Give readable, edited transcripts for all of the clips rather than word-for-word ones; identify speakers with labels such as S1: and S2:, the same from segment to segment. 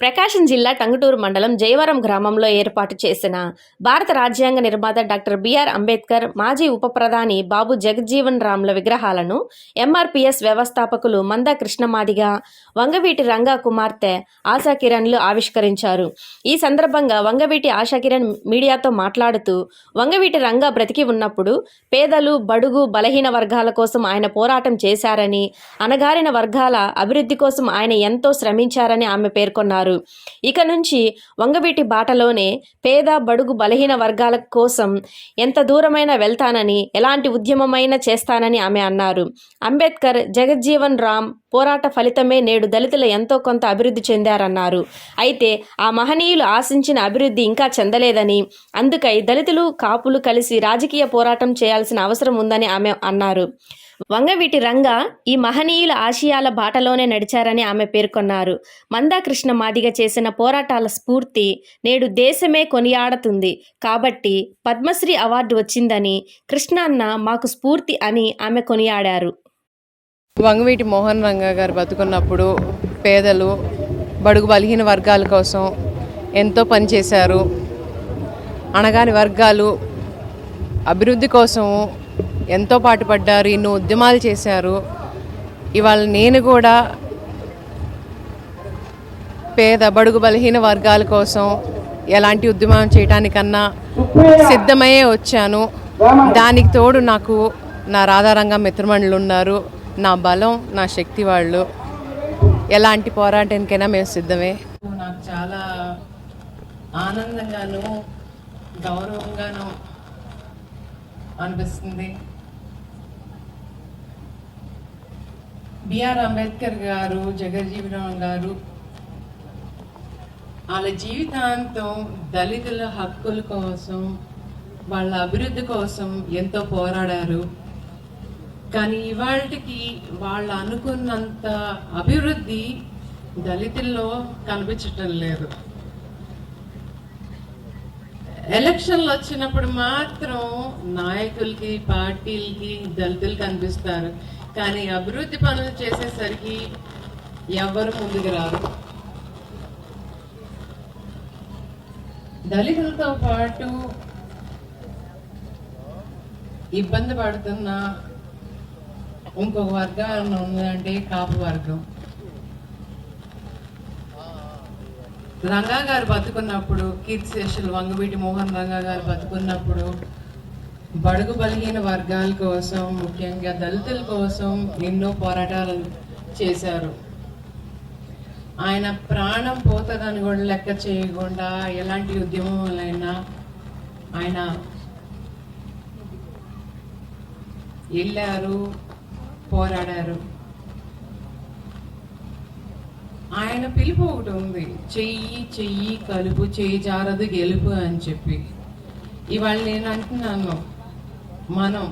S1: ప్రకాశం జిల్లా టంగుటూరు మండలం జయవరం గ్రామంలో ఏర్పాటు చేసిన భారత రాజ్యాంగ నిర్మాత డాక్టర్ బిఆర్ అంబేద్కర్, మాజీ ఉప ప్రధాని బాబు జగజ్జీవన్ రామ్ల విగ్రహాలను ఎంఆర్పీఎస్ వ్యవస్థాపకులు మందా కృష్ణమాదిగ, వంగవీటి రంగా కుమార్తె ఆశాకిరణ్లు ఆవిష్కరించారు. ఈ సందర్భంగా వంగవీటి ఆశాకిరణ్ మీడియాతో మాట్లాడుతూ, వంగవీటి రంగా బ్రతికి ఉన్నప్పుడు పేదలు, బడుగు, బలహీన వర్గాల కోసం ఆయన పోరాటం చేశారని, అణగారిన వర్గాల అభివృద్ధి కోసం ఆయన ఎంతో శ్రమించారని ఆమె పేర్కొన్నారు. ఇక నుంచి వంగవీటి బాటలోనే పేద, బడుగు, బలహీన వర్గాల కోసం ఎంత దూరమైనా వెళ్తానని, ఎలాంటి ఉద్యమమైనా చేస్తానని ఆమె అన్నారు. అంబేద్కర్, జగజ్జీవన్ రామ్ పోరాట ఫలితమే నేడు దళితులు ఎంతో కొంత అభివృద్ధి చెందారన్నారు. అయితే ఆ మహనీయులు ఆశించిన అభివృద్ధి ఇంకా చెందలేదని, అందుకై దళితులు, కాపులు కలిసి రాజకీయ పోరాటం చేయాల్సిన అవసరం ఉందని ఆమె అన్నారు. వంగవీటి రంగా ఈ మహనీయుల ఆశయాల బాటలోనే నడిచారని ఆమె పేర్కొన్నారు. మందా కృష్ణమాదిగ చేసిన పోరాటాల స్ఫూర్తి నేడు దేశమే కొనియాడుతుంది కాబట్టి పద్మశ్రీ అవార్డు వచ్చిందని, కృష్ణన్న మాకు స్ఫూర్తి అని ఆమె కొనియాడారు.
S2: వంగవీటి మోహన్ రంగా గారు బతుకున్నప్పుడు పేదలు, బడుగు, బలహీన వర్గాల కోసం ఎంతో పనిచేశారు. అణగాని వర్గాలు అభివృద్ధి కోసం ఎంతో పాటుపడ్డారు, ఎన్నో ఉద్యమాలు చేశారు. ఇవాళ నేను కూడా పేద, బడుగు, బలహీన వర్గాల కోసం ఎలాంటి ఉద్యమం చేయడానికన్నా సిద్ధమయ్యే వచ్చాను. దానికి తోడు నాకు నా రాధారంగా మిత్రమణులు ఉన్నారు. నా బలం, నా శక్తి వాళ్ళు. ఎలాంటి పోరాటానికైనా మేము సిద్ధమే. నాకు చాలా ఆనందంగాను, గౌరవంగాను అనిపిస్తుంది. బిఆర్ అంబేద్కర్ గారు, జగజ్జీవన్ రామ్ గారు వాళ్ళ జీవితాంతం దళితుల హక్కుల కోసం, వాళ్ళ అభివృద్ధి కోసం ఎంతో పోరాడారు. కానీ ఇవాళకి వాళ్ళు అనుకున్నంత అభివృద్ధి దళితుల్లో కనిపించటం లేదు. ఎలక్షన్లు వచ్చినప్పుడు మాత్రం నాయకులకి, పార్టీలకి, దళితులు కనిపిస్తారు. కానీ అభివృద్ధి పనులు చేసేసరికి ఎవరు ముందుకు రారు. దళితులతో పాటు ఇబ్బంది పడుతున్న ఇంకొక వర్గం ఉందంటే కాపు వర్గం. రంగా గారు బతుకున్నప్పుడు, కీర్తిశేషులు వంగవీటి మోహన్ రంగా గారు బతుకున్నప్పుడు బడుగు, బలహీన వర్గాల కోసం, ముఖ్యంగా దళితుల కోసం ఎన్నో పోరాటాలు చేశారు. ఆయన ప్రాణం పోతుందని కూడా లెక్క చేయకుండా ఎలాంటి ఉద్యమంలైనా ఆయన వెళ్ళారు, పోరాడారు. ఆయన పిలుపు ఒకటి ఉంది, చెయ్యి చెయ్యి కలుపు, చెయ్యి జారదు గెలుపు అని చెప్పి. ఇవాళ నేను అంటున్నాను, మనం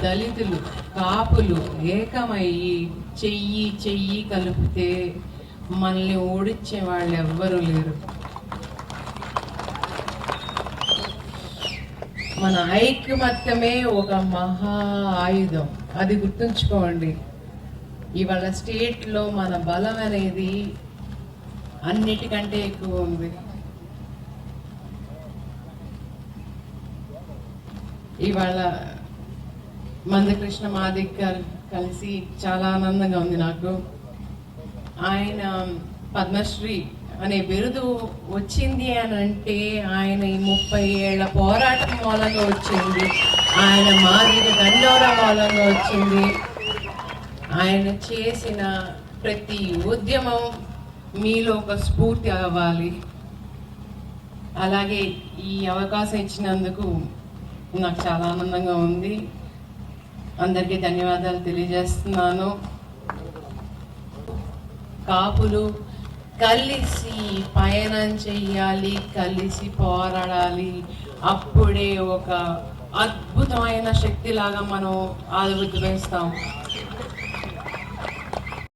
S2: దళితులు, కాపులు ఏకమయ్యి చెయ్యి చెయ్యి కలిపితే మనల్ని ఓడించే వాళ్ళు ఎవ్వరూ లేరు. మన ఐక్యమత్యమే ఒక మహా ఆయుధం, అది గుర్తుంచుకోండి. ఇవాళ స్టేట్లో మన బలం అనేది అన్నిటికంటే ఎక్కువ ఉంది. ఇవాళ మందా కృష్ణమాదిగ గారు కలిసి చాలా ఆనందంగా ఉంది నాకు. ఆయన పద్మశ్రీ అనే బిరుదు వచ్చింది అని అంటే ఆయన ఈ 30 ఏళ్ల పోరాటం మూలంగా వచ్చింది, ఆయన మాదిగ దండోరా మూలంగా వచ్చింది. ఆయన చేసిన ప్రతి ఉద్యమం మీలో ఒక స్ఫూర్తి అవ్వాలి. అలాగే ఈ అవకాశం ఇచ్చినందుకు నాకు చాలా ఆనందంగా ఉంది. అందరికీ ధన్యవాదాలు తెలియజేస్తున్నాను. కాపులు కలిసి పయనం చెయ్యాలి, కలిసి పోరాడాలి. అప్పుడే ఒక అద్భుతమైన శక్తిలాగా మనం ఆవిర్భవిస్తాం.